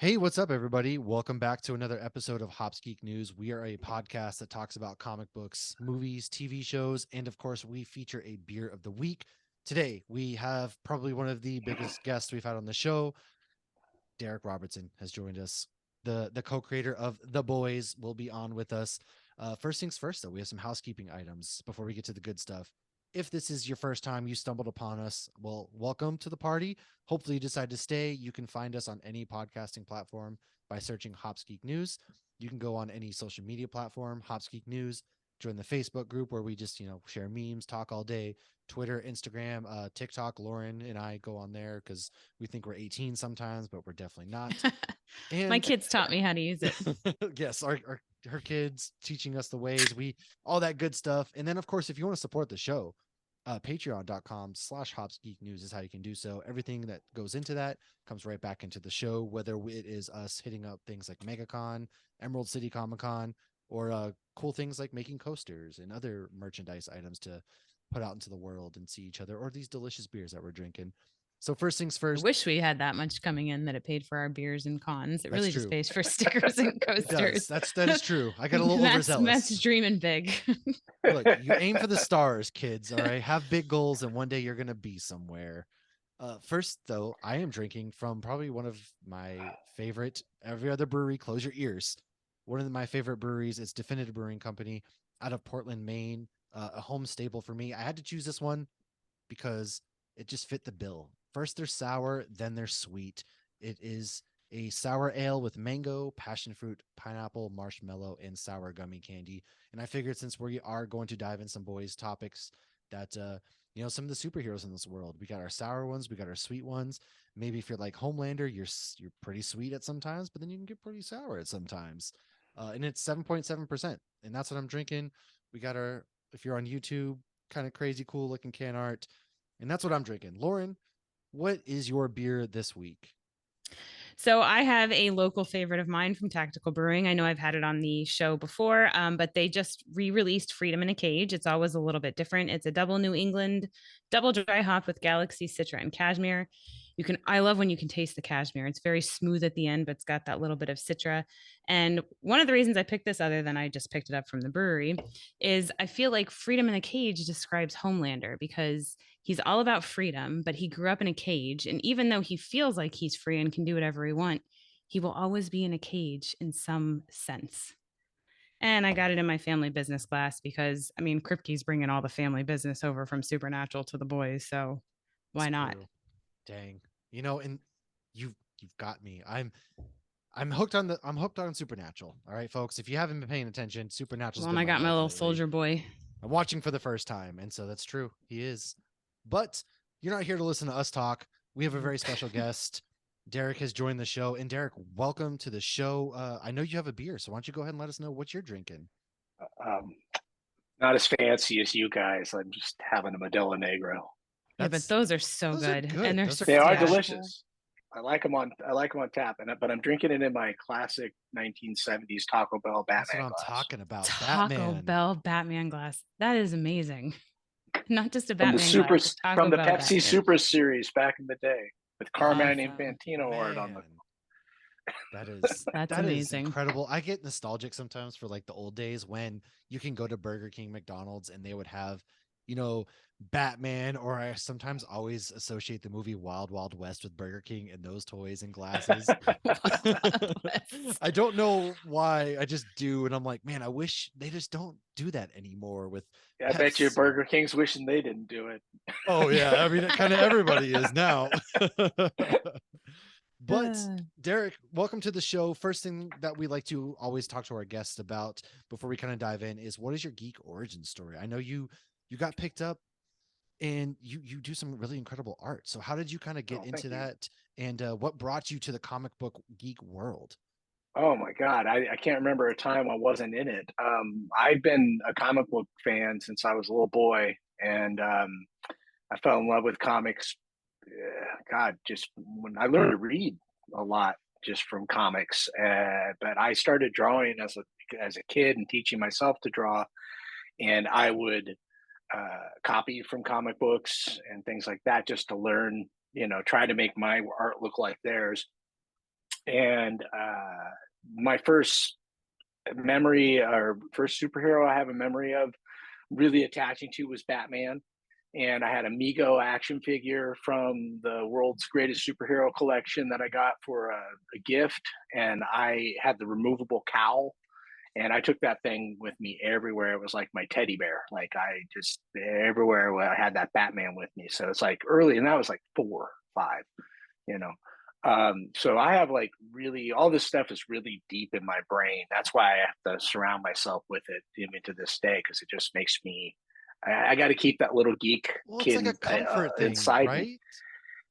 Hey, what's up, everybody? Welcome back to another episode of Hops Geek News. We are a podcast that talks about comic books, movies, TV shows, and of course, we feature a beer of the week. Today, we have probably one of the biggest guests we've had on the show. Darick Robertson has joined us. The co-creator of The Boys will be on with us. First things first, though, we have some housekeeping items before we get to the good stuff. If this is your first time you stumbled upon us, well, welcome to the party. Hopefully you decide to stay. You can find us on any podcasting platform by searching Hops Geek News. You can go on any social media platform, Hops Geek News, join the Facebook group where we just, share memes, talk all day, Twitter, Instagram, TikTok. Lauren and I go on there because we think we're 18 sometimes, but we're definitely not. My And kids taught me how to use it. yes, her kids teaching us the ways, all that good stuff. And then of course, if you want to support the show, patreon.com/hopsgeeknews is how you can do so. Everything that goes into that comes right back into the show, whether it is us hitting up things like MegaCon, Emerald City Comic Con, or cool things like making coasters and other merchandise items to put out into the world and see each other, or these delicious beers that we're drinking. So first things I first. wish we had that much coming in that it paid for our beers and cons. It That's really just true. pays for stickers and It does. coasters. That is true. I got a little That's overzealous. dreaming big. Look, you aim for the stars, kids. All right, have big goals, and one day you're gonna be somewhere. First, though, I am drinking from probably one of my favorite. Every other brewery, close your ears. One of my favorite breweries is Definitive Brewing Company out of Portland, Maine. A home staple for me. I had to choose this one because it just fit the bill. First, they're sour, then they're sweet. It is a sour ale with mango, passion fruit, pineapple, marshmallow, and sour gummy candy. And I figured since we are going to dive in some boys' topics, that some of the superheroes in this world, we got our sour ones, we got our sweet ones. Maybe if you're like Homelander, you're pretty sweet at sometimes, but then you can get pretty sour at sometimes. And it's 7.7%, and that's what I'm drinking. We got our, if you're on YouTube, kind of crazy cool looking can art, and that's what I'm drinking. Lauren, what is your beer this week? So I have a local favorite of mine from Tactical Brewing. I know I've had it on the show before, but they just re-released Freedom in a Cage. It's always a little bit different. It's a double New England, double dry hop with Galaxy, Citra, and Cashmere. I love when you can taste the cashmere. It's very smooth at the end, but it's got that little bit of Citra. And one of the reasons I picked this, other than I just picked it up from the brewery, is I feel like Freedom in a Cage describes Homelander because he's all about freedom, but he grew up in a cage. And even though he feels like he's free and can do whatever he wants, he will always be in a cage in some sense. And I got it in my family business class because, I mean, Kripke's bringing all the family business over from Supernatural to the boys. So It's why not? true. Dang. And you've got me. I'm hooked on Supernatural. All right, folks. If you haven't been paying attention, Supernatural's Well, and been I my got my life little lately. soldier boy. I'm watching for the first time, and so that's true. He is. But you're not here to listen to us talk. We have a very special guest. Darick has joined the show. And Darick, welcome to the show. I know you have a beer, so why don't you go ahead and let us know what you're drinking? Um, Not as fancy as you guys. I'm just having a Modelo Negro. Yeah, but That's those are so those are good. And good. they're, Those are They are yeah. crushable. delicious. I like them on tap, but I'm drinking it in my classic 1970s Taco Bell That's what Batman I'm glass talking about. Taco Batman. Bell Batman glass. That is amazing. Not just a from the Batman super glass, a from Taco the Bell Pepsi Batman. Super Series back in the day with Carmine Awesome. Infantino art on the. Man. That is That's that is amazing. incredible. I get nostalgic sometimes for like the old days when you can go to Burger King, McDonald's, and they would have, you know, Batman, or I sometimes always associate the movie Wild Wild West with Burger King and those toys and glasses. I don't know why. I just do, and I'm like, man, I wish they just don't do that anymore with Yeah, I bet you Pepsi. Burger King's wishing they didn't do it. Oh yeah, I mean, kind of everybody is now. But Uh, Darick, welcome to the show. First thing that we like to always talk to our guests about before we kind of dive in is, what is your geek origin story? I know you got picked up and you do some really incredible art. So how did you kind of get Oh, into thank you. that, and what brought you to the comic book geek world? Oh my God, I can't remember a time I wasn't in it. I've been a comic book fan since I was a little boy, and I fell in love with comics. God, just when I learned to read a lot just from comics. But I started drawing as a kid and teaching myself to draw, and I would copy from comic books and things like that just to learn. Try to make my art look like theirs. And my first memory, or first superhero I have a memory of really attaching to, was Batman. And I had a Mego action figure from the world's greatest superhero collection that I got for a gift. And I had the removable cowl, and I took that thing with me everywhere. It was like my teddy bear. Like, I just, everywhere I had that Batman with me. So it's like early, and that was like 4, 5, you know. So I have like really, all this stuff is really deep in my brain. That's why I have to surround myself with it even to this day, because it just makes me. I got to keep that little geek Well, it's kid like a comfort thing, inside me. right?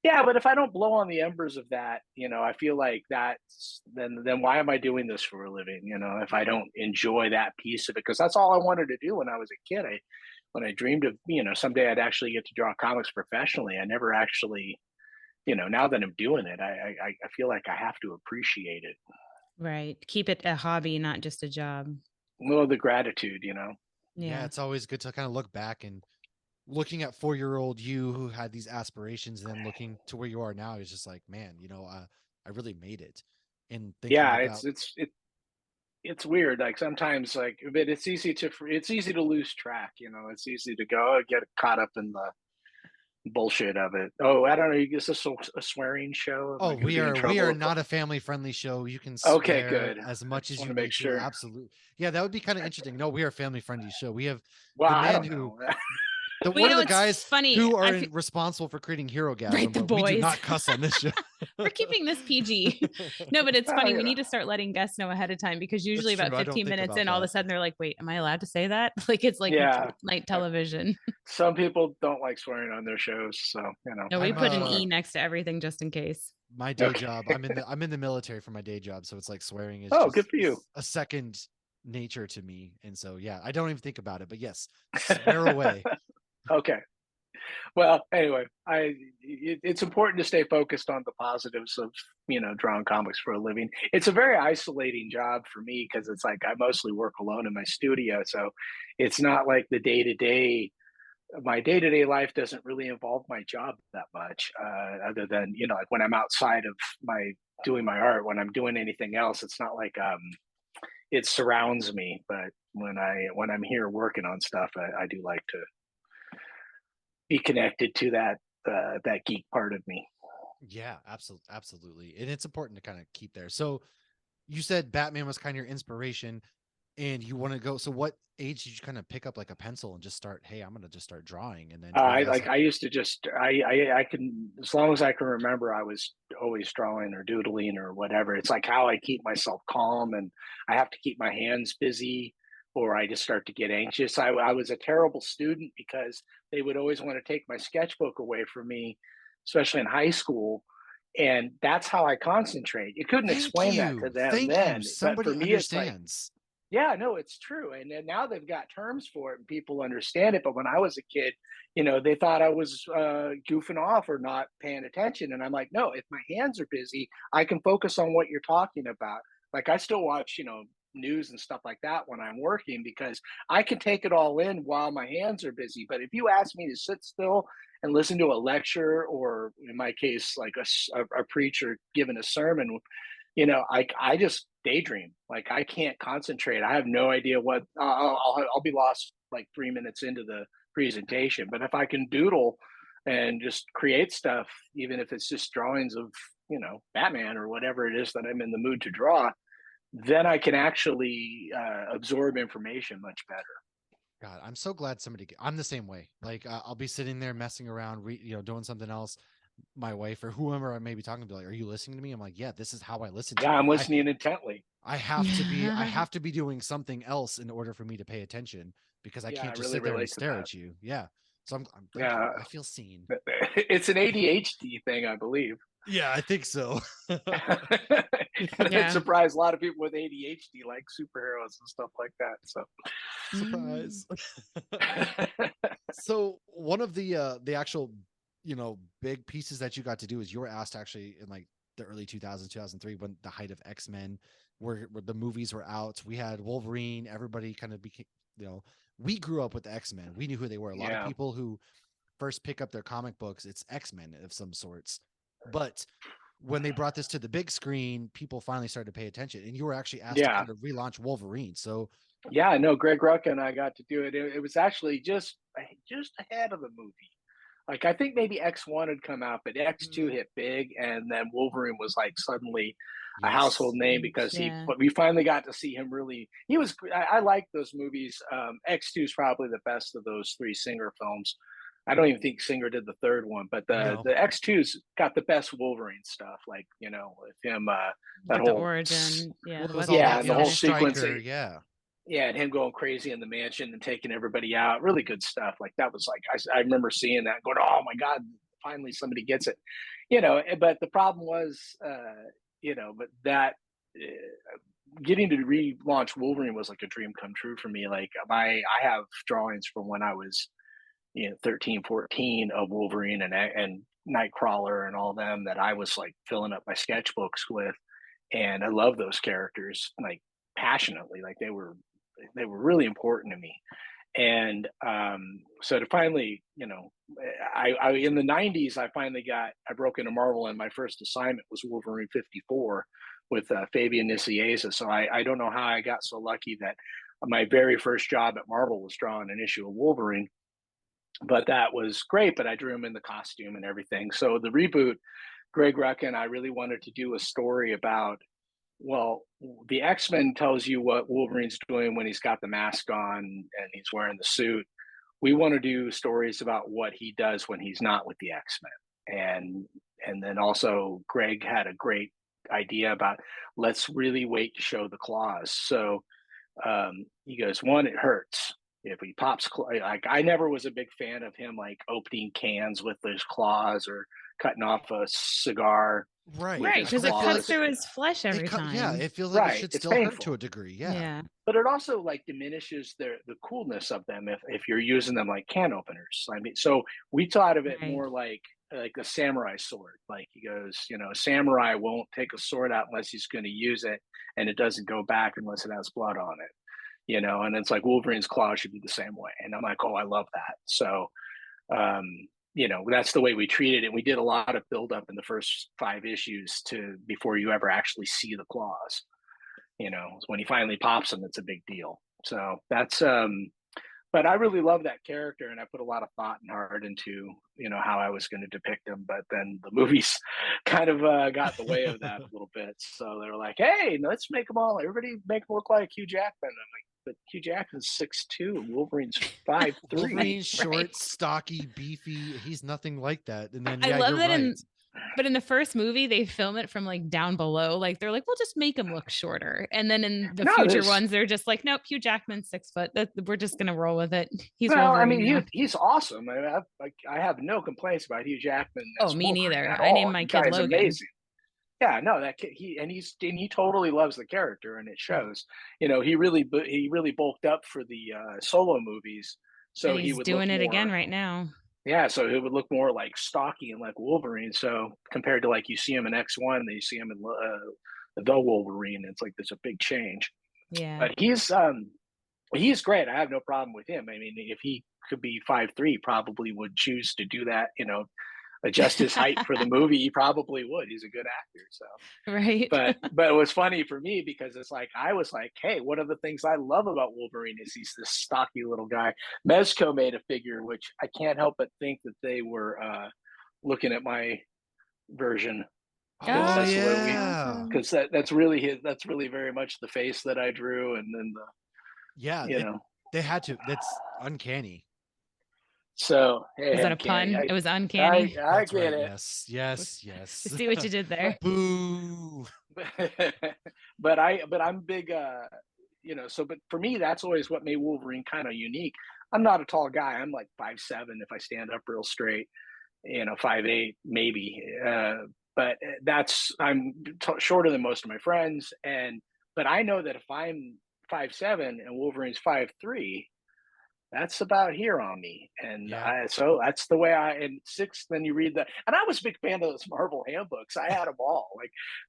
Yeah, but if I don't blow on the embers of that, I feel like that's then why am I doing this for a living? If I don't enjoy that piece of it, because that's all I wanted to do when I was a kid. When I dreamed of, someday I'd actually get to draw comics professionally. I never actually, now that I'm doing it, I feel like I have to appreciate it. Right. Keep it a hobby, not just a job. A little of the gratitude. Yeah, Yeah. it's always good to kind of look back and looking at 4-year-old you who had these aspirations, and then looking to where you are now is just like, man, I really made it. And thinking Yeah, about, it's weird. Like sometimes, like, but it's easy to lose track. It's easy to go get caught up in the bullshit of it. Oh, I don't know. Is this a swearing show? Am I oh, going to we be in are we trouble? are not a family friendly show. You can Okay, swear good. as I much just as want you to make need to. sure. Absolutely. Yeah, that would be kind of interesting. No, we are family friendly show. We have Well, the I man don't who know. Well, one of the it's guys funny. who are I feel responsible for creating Hero right, Gasm, the but we do boys. not cuss on this show. We're keeping this PG. No, but it's Oh, funny. We need to start letting guests know ahead of time, because That's usually about true. I don't 15 think minutes about in, all of a that. sudden they're like, wait, am I allowed to say that? Like, it's like yeah. night television. Some people don't like swearing on their shows, so No, we I'm put an E next to everything just in case. my day job. Okay. I'm in the military for my day job, so it's like swearing is Oh, good just for you. a second nature to me. And so yeah, I don't even think about it. But yes, swear away. Okay. Well, anyway, it's important to stay focused on the positives of drawing comics for a living. It's a very isolating job for me, because it's like I mostly work alone in my studio, so it's not like the day to day. My day to day life doesn't really involve my job that much, other than like when I'm outside of my doing my art. When I'm doing anything else, it's not like it surrounds me. But when I'm here working on stuff, I do like to be connected to that geek part of me. Yeah, absolutely. And it's important to kind of keep there. So you said Batman was kind of your inspiration, and you want to go. So what age did you kind of pick up like a pencil and just start, hey, I'm gonna just start drawing, and then I realize like like, I used to just I can, as long as I can remember, I was always drawing or doodling or whatever. It's like how I keep myself calm, and I have to keep my hands busy, or I just start to get anxious. I was a terrible student, because they would always want to take my sketchbook away from me, especially in high school. And that's how I concentrate. You couldn't explain that to them thank you. then, but for Somebody me, it's like, understands. yeah, no, it's true. And then now they've got terms for it and people understand it. But when I was a kid, they thought I was goofing off or not paying attention. And I'm like, no, if my hands are busy, I can focus on what you're talking about. Like, I still watch, news and stuff like that when I'm working, because I can take it all in while my hands are busy. But if you ask me to sit still and listen to a lecture, or in my case, like a preacher giving a sermon, I just daydream. Like, I can't concentrate. I have no idea what I'll be lost like 3 minutes into the presentation. But if I can doodle and just create stuff, even if it's just drawings of Batman or whatever it is that I'm in the mood to draw, then I can actually absorb information much better. God, I'm so glad I'm the same way. Like I'll be sitting there messing around, doing something else. My wife or whoever I may be talking to, like, are you listening to me? I'm like, yeah, this is how I listen to Yeah, you. I'm listening intently. I have to be doing something else in order for me to pay attention, because I Yeah, I can't just really sit there and relate to stare that. at you. Yeah. So thank you. Yeah, I feel seen. it's an ADHD thing, I believe. Yeah, I think so. And it Yeah. surprised a lot of people with ADHD, like superheroes and stuff like that. So, Surprise. So one of the actual, big pieces that you got to do is you were asked actually in like the early 2000s, 2003, when the height of X-Men, where the movies were out. We had Wolverine. Everybody kind of became, we grew up with the X-Men. We knew who they were. A lot of yeah. people who first pick up their comic books, it's X-Men of some sorts. But when they brought this to the big screen, people finally started to pay attention, and you were actually asked to Yeah. kind of relaunch Wolverine. So Yeah, no, Greg Rucka and I got to do it. It was actually just ahead of the movie. Like I think maybe X1 had come out, but X2 hit big, and then Wolverine was like suddenly a household yes, name because Yeah. but we finally got to see him really. He was. I like those movies. X2 is probably the best of those three Singer films. I don't even think Singer did the third one, but no, the X2's got the best Wolverine stuff. Like with him, that Get the whole origin. Yeah. well, it was What's all yeah, that, and his the whole mission. sequence. Stryker, yeah. Yeah, and him going crazy in the mansion and taking everybody out. Really good stuff. Like that was like I remember seeing that, and going, "Oh my god, finally somebody gets it." But the problem was, but that getting to relaunch Wolverine was like a dream come true for me. Like I have drawings from when I was 13, 14 of Wolverine and Nightcrawler and all them that I was like filling up my sketchbooks with, and I love those characters like passionately. Like they were really important to me. And so to finally, I in the '90s, I broke into Marvel, and my first assignment was Wolverine 54 with Fabian Nicieza. So I don't know how I got so lucky that my very first job at Marvel was drawing an issue of Wolverine, but that was great. But I drew him in the costume and everything. So the reboot, Greg Rucka and I really wanted to do a story about, well, the X-Men tells you what Wolverine's doing when he's got the mask on and he's wearing the suit. We want to do stories about what he does when he's not with the X-Men. And then also Greg had a great idea about, let's really wait to show the claws. So he goes, one, it hurts if he pops. Like I never was a big fan of him like opening cans with those claws or cutting off a cigar Right. Right, because it cuts through his flesh every time. Yeah, it feels like it Right, should it's still hurt painful. to a degree. Yeah. Yeah. But it also like diminishes the coolness of them if you're using them like can openers. I mean, so we thought of it Right. more like a samurai sword. Like he goes, a samurai won't take a sword out unless he's going to use it, and it doesn't go back unless it has blood on it. And it's like Wolverine's claw should be the same way. And I'm like, oh, I love that. So um, that's the way we treated it. We did a lot of build up in the first 5 issues to before you ever actually see the claws. When he finally pops them, it's a big deal. So that's but I really love that character, and I put a lot of thought and heart into how I was going to depict him. But then the movies kind of got in the way of that a little bit. So they were like, "Hey, let's make them all. Everybody make them look like Hugh Jackman." I'm like, "But Hugh Jackman's 6'2", Wolverine's 5'3". Wolverine's short, stocky, beefy. He's nothing like that. And then I love that right. But in the first movie, they film it from like down below. Like they're like, we'll just make him look shorter. And then in the future ones, they're just like, nope, Hugh Jackman's 6 foot. We're just gonna roll with it. He's Wolverine now. He's awesome. I have no complaints about Hugh Jackman. Oh, me neither. I all. named my kid Guy's Logan. amazing. Yeah, no, that kid, he totally loves the character, and it shows. He really bulked up for the solo movies, so and he's he would doing look it more, again right now. Yeah, so it would look more like stocky and like Wolverine. So compared to like you see him in X1, then you see him in the Wolverine. It's like there's a big change. Yeah, but he's great. I have no problem with him. I mean, if he could be 5'3", probably would choose to do that. Adjust his height for the movie. He probably would. He's a good actor. So right. but it was funny for me because it's like I was like, hey, one of the things I love about Wolverine is he's this stocky little guy. Mezco made a figure, which I can't help but think that they were looking at my version. Oh yeah, because that's really his. That's really very much the face that I drew, and then they had to. That's uncanny. So hey, was that uncanny. A pun? It was uncanny. I get right. it. Yes. See what you did there. Boo. but I'm big. But for me, that's always what made Wolverine kind of unique. I'm not a tall guy. I'm like 5'7" if I stand up real straight. 5'8" maybe. But I'm shorter than most of my friends, but I know that if I'm 5'7" and Wolverine's 5'3", that's about here on me. And so that's the way in 6th, then you read that. And I was a big fan of those Marvel handbooks. I had them all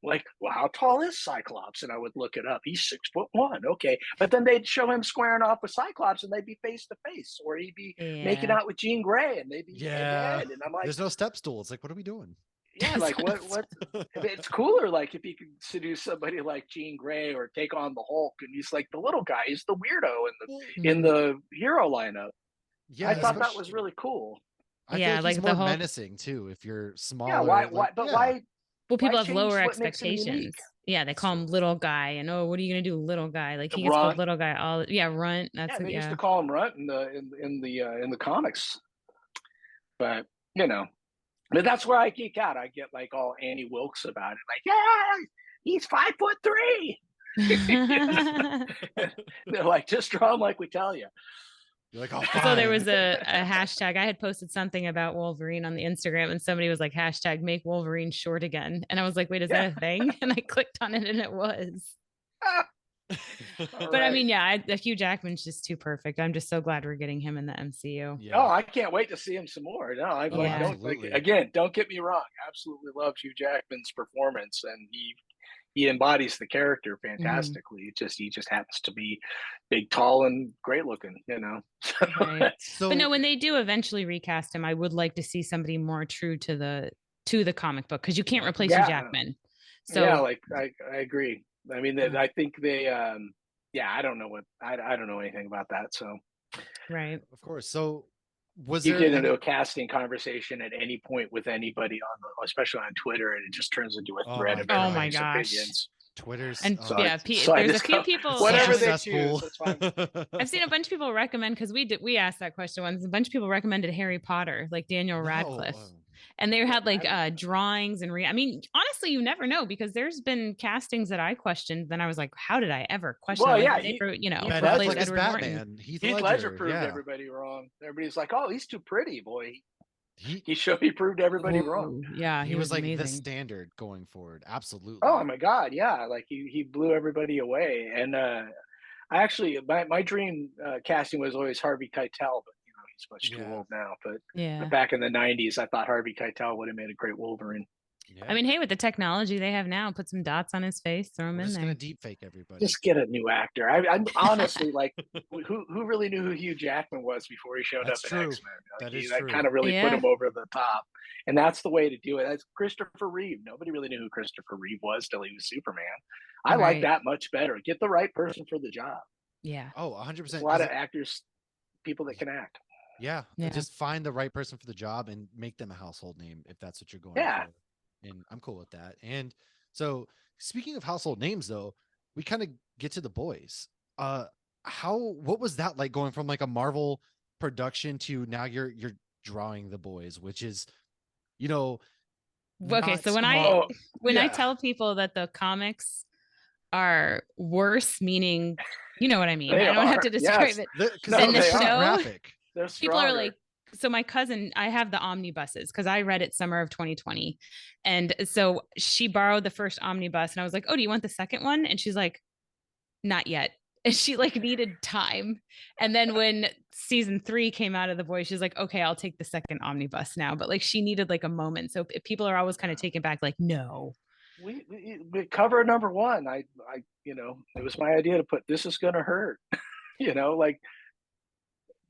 like, well, how tall is Cyclops? And I would look it up. He's 6'1". Okay. But then they'd show him squaring off with Cyclops and they'd be face to face, or he'd be making out with Jean Grey and they'd be head to head. And I'm like, there's no step stool. It's like, what are we doing? Yeah, like what it's cooler like if he could seduce somebody like Jean Grey or take on the Hulk and he's like the little guy, he's the weirdo Well, in Mhm. the hero lineup. I yeah, thought Yeah. that was especially really cool. I feel Yeah, like he's like the more Hulk. menacing too if you're Yeah, smaller. Like, but yeah, Well, why people have change lower what makes him unique? expectations. Yeah, they that's call true. him little guy, and oh, what are you gonna do, little guy? Like The he gets called Runt. little guy all. Yeah, runt. That's Yeah, it. they used Yeah. to call him Runt in the comics. But you know, but that's where I geek out. I get like all Annie Wilkes about it. Like, yeah, he's 5'3". They're like, just draw him like we tell you. You're like, oh, So there fine. was a hashtag. I had posted something about Wolverine on the Instagram, and somebody was like, hashtag make Wolverine short again. And I was like, wait, is Yeah. that a thing? And I clicked on it, and it was. All But I right. mean, yeah, Hugh Jackman's just too perfect. I'm just so glad we're getting him in the MCU. Oh, Yeah. I can't wait to see him some more. No, I Oh, like Yeah. don't like absolutely. again. Don't get me wrong. Absolutely love Hugh Jackman's performance, and he embodies the character Mhm. fantastically. He just happens to be big, tall, and great looking. You know. Right. But no, So when they do eventually recast him, I would like to see somebody more true to the comic book because you can't yeah, replace Hugh Yeah, Jackman. yeah. So Like I agree. I mean, I think they. Yeah, I don't know what I don't know anything about that. So right. of course. So was you there get into any? a casting conversation at any point with anybody especially on Twitter, and it just turns into a Oh thread my of Oh my god, everybody's gosh. opinions. Twitter's And So yeah, so I there's a just few go people. whatever Yeah, they cesspool. choose. That's fine. I've seen a bunch of people recommend because we asked that question once. A bunch of people recommended Harry Potter, like Daniel No, Radcliffe, and they had like I don't. drawings and I mean, honestly, you never know because there's been castings that I questioned. Then I was like, how did I ever question that? Well, Like yeah, when they wrote, Heath Ben who plays Affleck Ledger. is Edward Norton. Batman. Heath Heath Ledger Ledger. proved Yeah, everybody wrong. Everybody's like, "Oh, he's too pretty, boy." he He proved everybody wrong. Oh yeah, he he was was like the amazing. standard going forward. Oh Absolutely. my God, yeah, like he blew everybody away. And I actually my dream casting was always Harvey Keitel, but you know he's much too Yeah, old now. But Yeah. back in the '90s, I thought Harvey Keitel would have made a great Wolverine. I yeah. mean, hey, with the technology they have now, put some dots on his face, throw him We're in just gonna there. deep fake everybody. Just get a new actor. I'm honestly like, who really knew who Hugh Jackman was before he showed up That's in true. X-Men? Like That is that true. kind of really put Yeah. him over the top, and that's the way to do it. That's Christopher Reeve. Nobody really knew who Christopher Reeve was till he was Superman. I like Right. that much better. Get the right person for the job. Yeah. Oh, There's a 100%. lot Because of actors, people that can act. yeah, Yeah. just find the right person for the job and make them a household name if that's what you're going Yeah. for. And I'm cool with that. And so, speaking of household names, though, we kind of get to the boys. Uh, what was that like going from like a Marvel production to now you're drawing the boys, which is, you know, Okay, not so Oh, when I yeah. tell people that the comics are worse, meaning you know what I mean. They I don't have are. to describe Yes. it. because No, Then the it's they pretty are. show, graphic. They're people are stronger. like, so my cousin, I have the omnibuses because I read it summer of 2020. And so she borrowed the first omnibus and I was like, oh, do you want the second one? And she's like, not yet. And she like needed time. And then when season 3 came out of The Boys, she's like, okay, I'll take the second omnibus now. But like she needed like a moment. So people are always kind of taken back, like, no. We cover number one. You know, it was my idea to put this is going to hurt. You know, like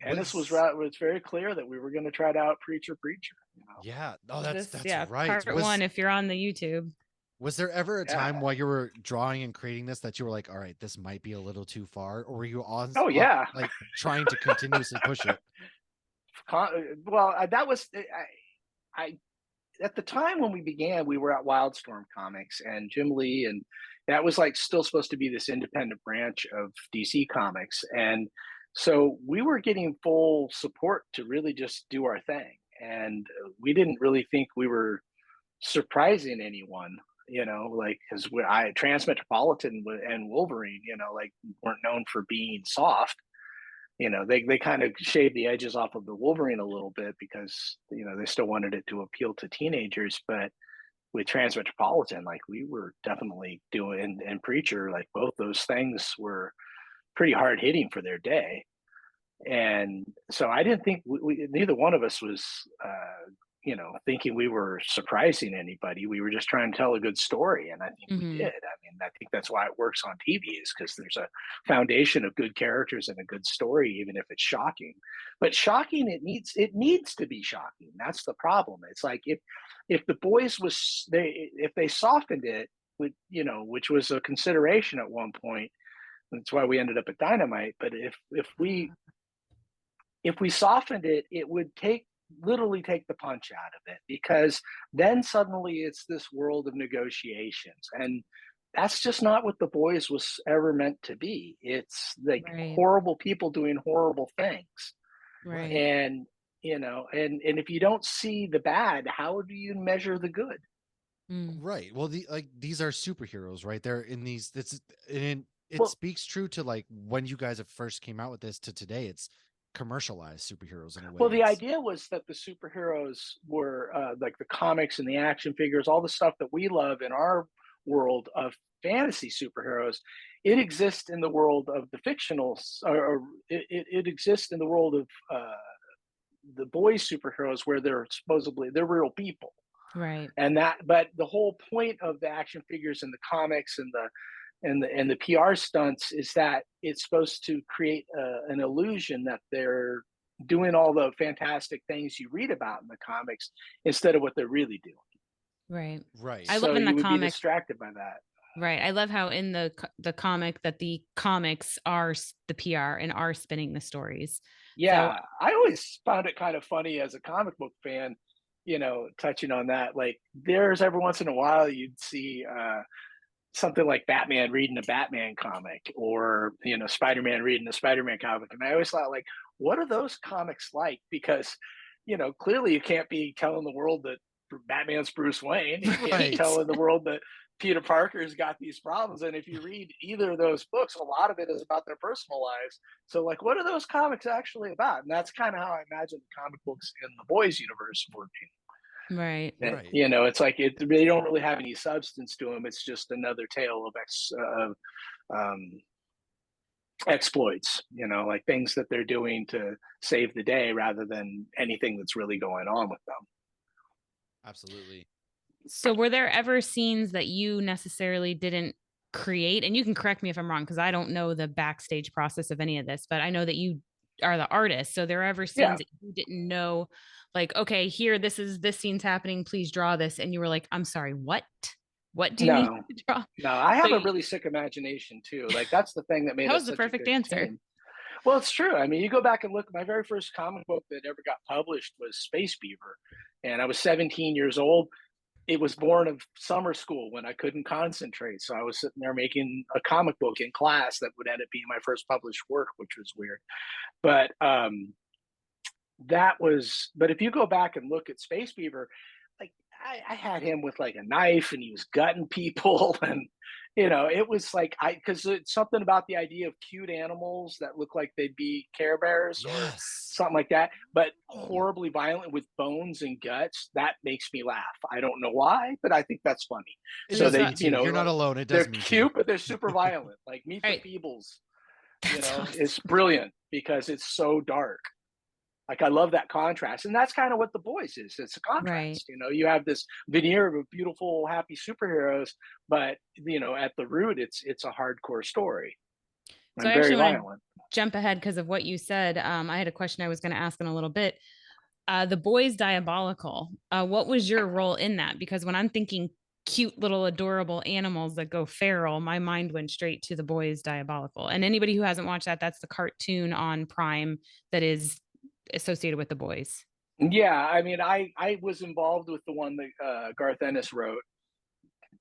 Ennis Was was very clear that we were going to try to out preacher. You know, yeah. Oh, This, that's yeah, right. part one, if you're on the YouTube. Was there ever a yeah. time while you were drawing and creating this that you were like, all right, this might be a little too far? Or were you Oh on yeah. like trying to continuously push it? Well, that was I at the time when we began, we were at Wildstorm Comics and Jim Lee, and that was like still supposed to be this independent branch of DC Comics, and so we were getting full support to really just do our thing, and we didn't really think we were surprising anyone. You know, like because I Transmetropolitan and Wolverine, you know, like weren't known for being soft. You know, they kind of shaved the edges off of the Wolverine a little bit because you know they still wanted it to appeal to teenagers, but with Transmetropolitan, like we were definitely doing, and Preacher, like both those things were pretty hard hitting for their day. And so I didn't think neither one of us was thinking we were surprising anybody. We were just trying to tell a good story, and I think we Hmm. did. I mean, I think that's why it works on TV, is because there's a foundation of good characters and a good story, even if it's shocking. But shocking, it needs to be shocking. That's the problem. It's like if the boys was if they softened it, with which was a consideration at one point. That's why we ended up at Dynamite. But if we softened it, it would literally take the punch out of it, because then suddenly it's this world of negotiations, and that's just not what The Boys was ever meant to be. It's like Right. horrible people doing horrible things, Right. and and if you don't see the bad, how do you measure the good? Mm. Right. Well, these are superheroes, right? They're in these. And it Well, speaks true to like when you guys have first came out with this to today. It's commercialized superheroes in a way. Well, the It's idea was that the superheroes were like the comics and the action figures, all the stuff that we love in our world of fantasy superheroes. It exists in the world of the fictional, or it exists in the world of the boys superheroes, where they're real people. Right. But the whole point of the action figures and the comics and the PR stunts is that it's supposed to create an illusion that they're doing all the fantastic things you read about in the comics instead of what they're really doing. Right. right. I So love in the you would be comic. distracted by that. Right. I love how in the comic that the comics are the PR and are spinning the stories. So Yeah, I always found it kind of funny as a comic book fan, touching on that. Like, there's every once in a while you'd see something like Batman reading a Batman comic, or Spider-Man reading a Spider-Man comic, and I always thought, like, what are those comics like? Because clearly you can't be telling the world that Batman's Bruce Wayne. You can't be Right. telling the world that Peter Parker's got these problems. And if you read either of those books, a lot of it is about their personal lives. So, like, what are those comics actually about? And that's kind of how I imagine the comic books in the boys universe working. right. That Right. it's like they don't really have any substance to them. It's just another tale of um, exploits, like things that they're doing to save the day, rather than anything that's really going on with them. Absolutely. So were there ever scenes that you necessarily didn't create? And you can correct me if I'm wrong, because I don't know the backstage process of any of this, but I know that you are the artist. So there are ever Yeah. scenes that you didn't know, like, okay, here, this scene's happening, please draw this. And you were like, I'm sorry, what? What do you need No, to draw? no, I So have a really sick imagination too. Like, that's the thing that made that was us the such a perfect good answer. team. Well, it's true. I mean, you go back and look. My very first comic book that ever got published was Space Beaver, and I was 17 years old. It was born of summer school when I couldn't concentrate, so I was sitting there making a comic book in class that would end up being my first published work, which was weird. But but if you go back and look at Space Beaver, like, I had him with like a knife, and he was gutting people, and it was like, because it's something about the idea of cute animals that look like they'd be Care Bears or Yes. something like that, but horribly violent with bones and guts. That makes me laugh. I don't know why, but I think that's funny. It So does they, me too. You're not alone. It they're does me too. cute, but they're super violent. Like, Meet the Right. Feebles, That's awesome. it's brilliant because it's so dark. Like, I love that contrast, and that's kind of what The Boys is. It's a contrast. Right. You have this veneer of beautiful, happy superheroes, but at the root, it's a hardcore story So I and very actually want to violent. jump ahead because of what you said. I had a question I was going to ask in a little bit. The Boys Diabolical. What was your role in that? Because when I'm thinking cute little adorable animals that go feral, my mind went straight to The Boys Diabolical. And anybody who hasn't watched that, that's the cartoon on Prime that is associated with The Boys. Yeah, I mean, I was involved with the one that Garth Ennis wrote.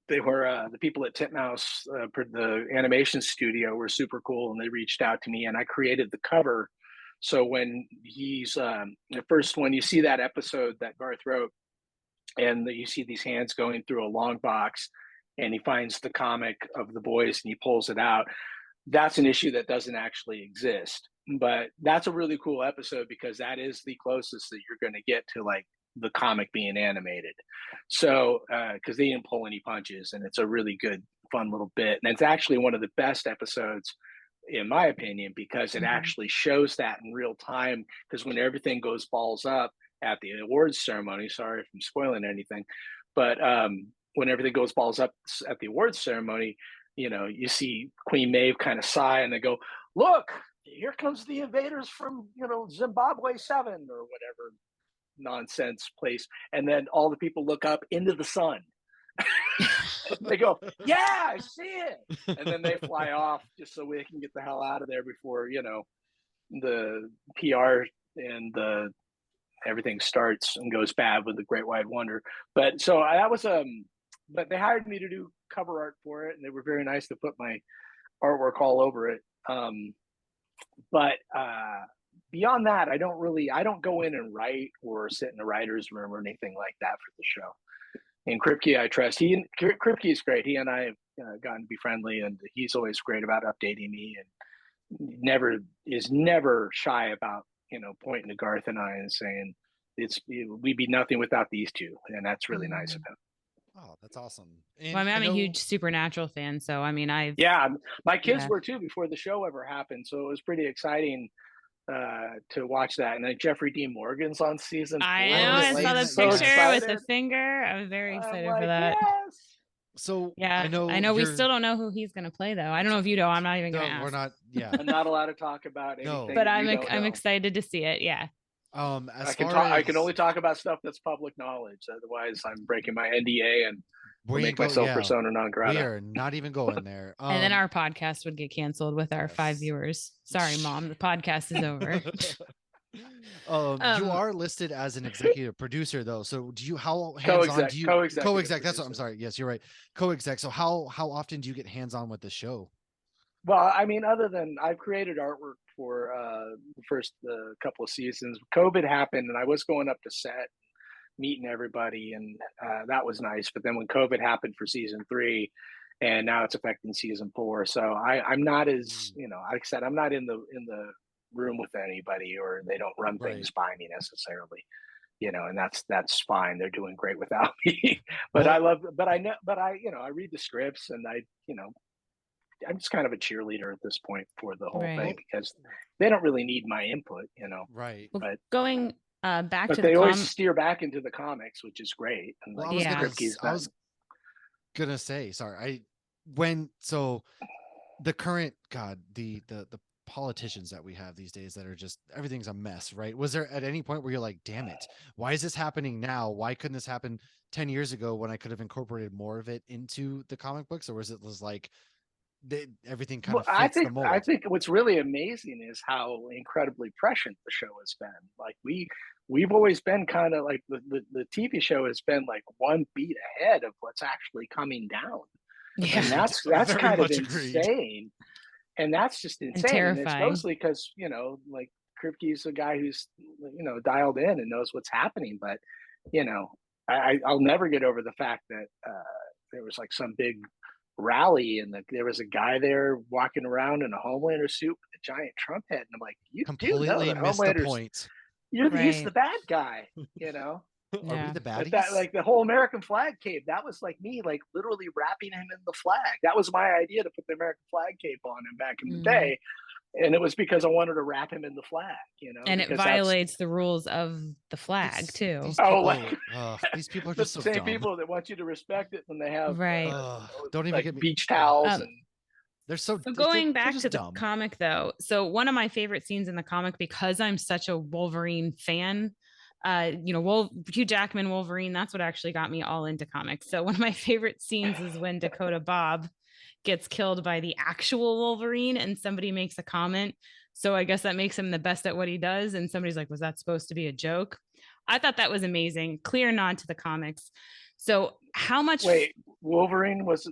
They were the people at Titmouse, the animation studio, were super cool, and they reached out to me, and I created the cover. So when he's the first, when you see that episode that Garth wrote, and you see these hands going through a long box, and he finds the comic of The Boys and he pulls it out, that's an issue that doesn't actually exist. But that's a really cool episode because that is the closest that you're going to get to, like, the comic being animated. So because they didn't pull any punches, and it's a really good, fun little bit, and it's actually one of the best episodes in my opinion, because it actually shows that in real time. Because when everything goes balls up, at the awards ceremony. Sorry if I'm spoiling anything, but when everything goes balls up at the awards ceremony, you see Queen Maeve kind of sigh, and they go, "Look, here comes the invaders from Zimbabwe 7 or whatever nonsense place," and then all the people look up into the sun. They go, "Yeah, I see it," and then they fly off just so we can get the hell out of there before the PR and everything starts and goes bad with the Great Wide Wonder. But so that was but they hired me to do cover art for it, and they were very nice to put my artwork all over it. But beyond that, I don't go in and write or sit in a writer's room or anything like that for the show. And Kripke, I trust. Kripke is great. He and I have gotten to be friendly, and he's always great about updating me, and never shy about pointing to Garth and I and saying we'd be nothing without these two, and that's really nice of him. Oh, that's awesome. And well, I mean, I'm a huge Supernatural fan, so I mean, my kids were too before the show ever happened, so it was pretty exciting to watch that. And then Jeffrey Dean Morgan's on season 4. I know, I saw the picture with the finger. I was very excited for that. Yes. So yeah, I know we still don't know who he's going to play though. I don't know if you know. I'm not even going to ask. We're not. Yeah, I'm not allowed to talk about anything. But I'm excited to see it. Yeah. I can only talk about stuff that's public knowledge. Otherwise, I'm breaking my NDA and make myself persona non grata. We are not even going there. And then our podcast would get canceled with our 5 viewers. Sorry, Mom, the podcast is over. You are listed as an executive producer though. So how hands-on do you co-exec? That's what I'm sorry. Yes, you're right. Co-exec. So how often do you get hands-on with the show? Well, I mean, other than I've created artwork for the first couple of seasons. COVID happened, and I was going up to set, meeting everybody, and that was nice. But then when COVID happened for season 3, and now it's affecting season 4, so I'm not as like I said, I'm not in the room with anybody, or they don't run things by me necessarily. And that's fine. They're doing great without me. But I read the scripts, and I'm just kind of a cheerleader at this point for the whole thing, because they don't really need my input, Right. Well, but going back to they always steer back into the comics, which is great. And I was gonna say, sorry, the current the politicians that we have these days that are just, everything's a mess, right? Was there at any point where you're like, damn it, why is this happening now? Why couldn't this happen 10 years ago when I could have incorporated more of it into the comic books? Or was it like everything kind of fits the mold? I think what's really amazing is how incredibly prescient the show has been. Like we've always been kind of like the TV show has been like one beat ahead of what's actually coming down. Yeah. And that's kind of insane. And that's just insane. And it's mostly because, like Kripke's a guy who's, dialed in and knows what's happening. But, I'll never get over the fact that there was like some big rally, and there was a guy there walking around in a Homelander suit with a giant Trump head. And I'm like, you completely missed the point. He's the bad guy, Are we the baddies? Like the whole American flag cape, that was like me, like literally wrapping him in the flag. That was my idea, to put the American flag cape on him back in the day. And it was because I wanted to wrap him in the flag, And it violates the rules of the flag too. These people are just the so same dumb. people that want you to respect it when they have don't even get me beach towels and they're so going back to the comic though. So one of my favorite scenes in the comic, because I'm such a Wolverine fan, Hugh Jackman Wolverine, that's what actually got me all into comics. So one of my favorite scenes is when Dakota Bob gets killed by the actual Wolverine, and somebody makes a comment. So I guess that makes him the best at what he does. And somebody's like, was that supposed to be a joke? I thought that was amazing. Clear nod to the comics. So how much... Wait, Wolverine was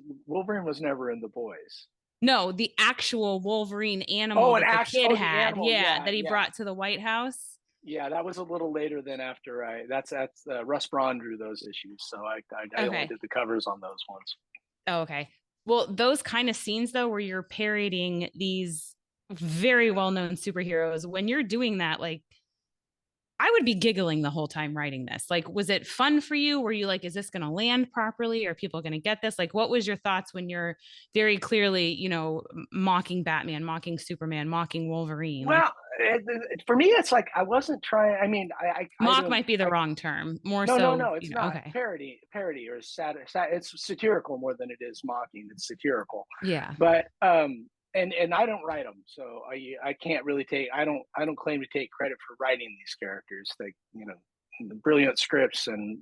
never in The Boys. No, the actual Wolverine animal that the kid had. Animal, that he brought to the White House. Yeah, that was a little later than after that's Russ Braun drew those issues. So I only did the covers on those ones. Oh, okay. Well, those kind of scenes though, where you're parodying these very well-known superheroes, when you're doing that, like, I would be giggling the whole time writing this. Like, was it fun for you? Were you like, is this going to land properly? Are people going to get this? Like, what was your thoughts when you're very clearly, mocking Batman, mocking Superman, mocking Wolverine? Well, For me, it's like I wasn't trying. I mean, I Mock don't. might be the wrong term. More No, so, no. It's not okay. parody or it's satirical more than it is mocking. It's satirical. Yeah. But and I don't write them, so I can't really take. I don't claim to take credit for writing these characters. Like, the brilliant scripts and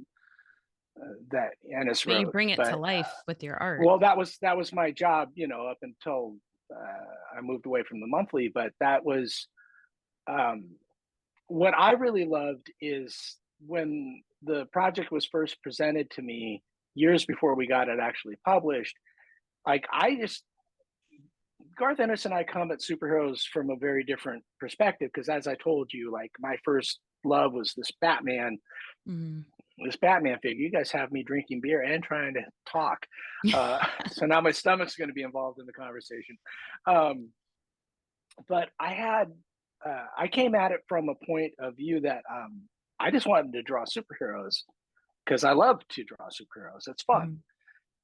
that Ennis But you wrote. bring it to But life with your art. well, that was my job, up until I moved away from the monthly. But that was what I really loved is when the project was first presented to me years before we got it actually published. Like, Garth Ennis and I come at superheroes from a very different perspective because, as I told you, like, my first love was this Batman. Mm-hmm. This Batman figure. You guys have me drinking beer and trying to talk, so now my stomach's going to be involved in the conversation. But I came at it from a point of view that I just wanted to draw superheroes because I love to draw superheroes. It's fun.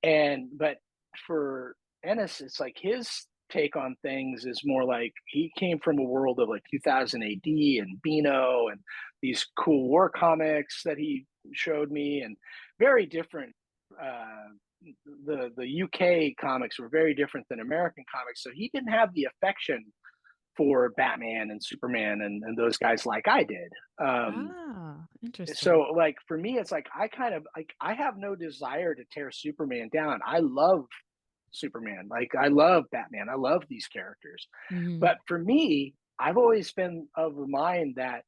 But for Ennis, it's like his take on things is more like he came from a world of like 2000 AD and Beano and these cool war comics that he showed me, and very different. The UK comics were very different than American comics, so he didn't have the affection for Batman and Superman and those guys like I did. Interesting. So, like, for me, it's like I have no desire to tear Superman down. I love Superman. Like, I love Batman. I love these characters. Mm-hmm. But for me, I've always been of the mind that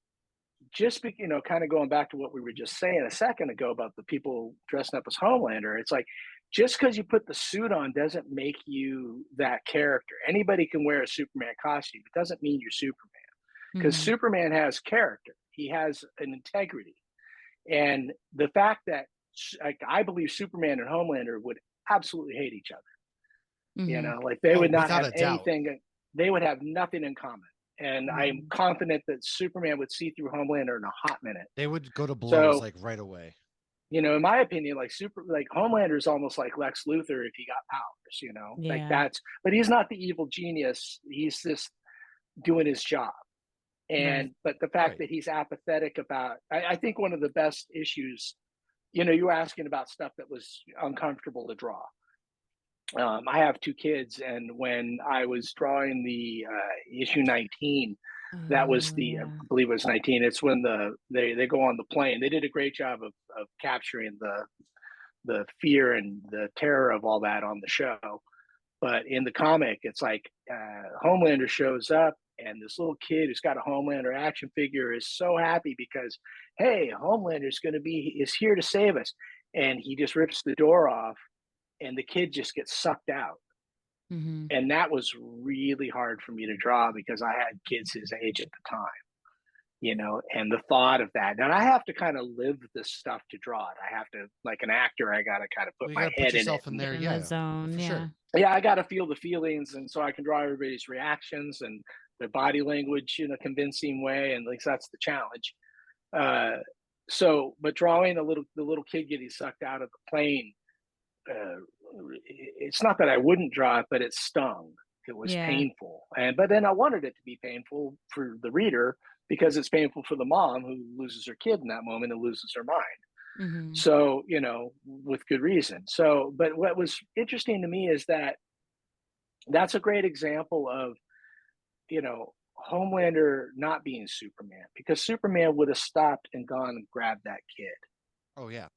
just kind of going back to what we were just saying a second ago about the people dressing up as Homelander, it's like, just because you put the suit on doesn't make you that character. Anybody can wear a Superman costume. It doesn't mean you're Superman, because Superman has character. He has an integrity. And the fact that, like, I believe Superman and Homelander would absolutely hate each other. Like, they would not have anything. They would have nothing in common. And I'm confident that Superman would see through Homelander in a hot minute. They would go to blows like right away. In my opinion, like Homelander is almost like Lex Luthor if he got powers, like that's, but he's not the evil genius. He's just doing his job. And, but the fact that he's apathetic about, I think one of the best issues, you were asking about stuff that was uncomfortable to draw. I have 2 kids, and when I was drawing the issue 19, that was I believe it was 19. It's when they go on the plane. They did a great job of capturing the fear and the terror of all that on the show. But in the comic, it's like Homelander shows up, and this little kid who's got a Homelander action figure is so happy because, hey, Homelander's is here to save us. And he just rips the door off, and the kid just gets sucked out. And that was really hard for me to draw because I had kids his age at the time, and the thought of that. And I have to kind of live this stuff to draw it. I have to, like an actor, I got to kind of put my head in it. In there, in the zone, sure. Yeah, I got to feel the feelings, and so I can draw everybody's reactions and their body language in a convincing way, and like that's the challenge. But drawing the little kid getting sucked out of the plane, it's not that I wouldn't draw it, but it stung. It was painful, but then I wanted it to be painful for the reader because it's painful for the mom who loses her kid in that moment and loses her mind. So, with good reason. So, but what was interesting to me is that that's a great example of, Homelander not being Superman, because Superman would have stopped and gone and grabbed that kid. Oh, yeah.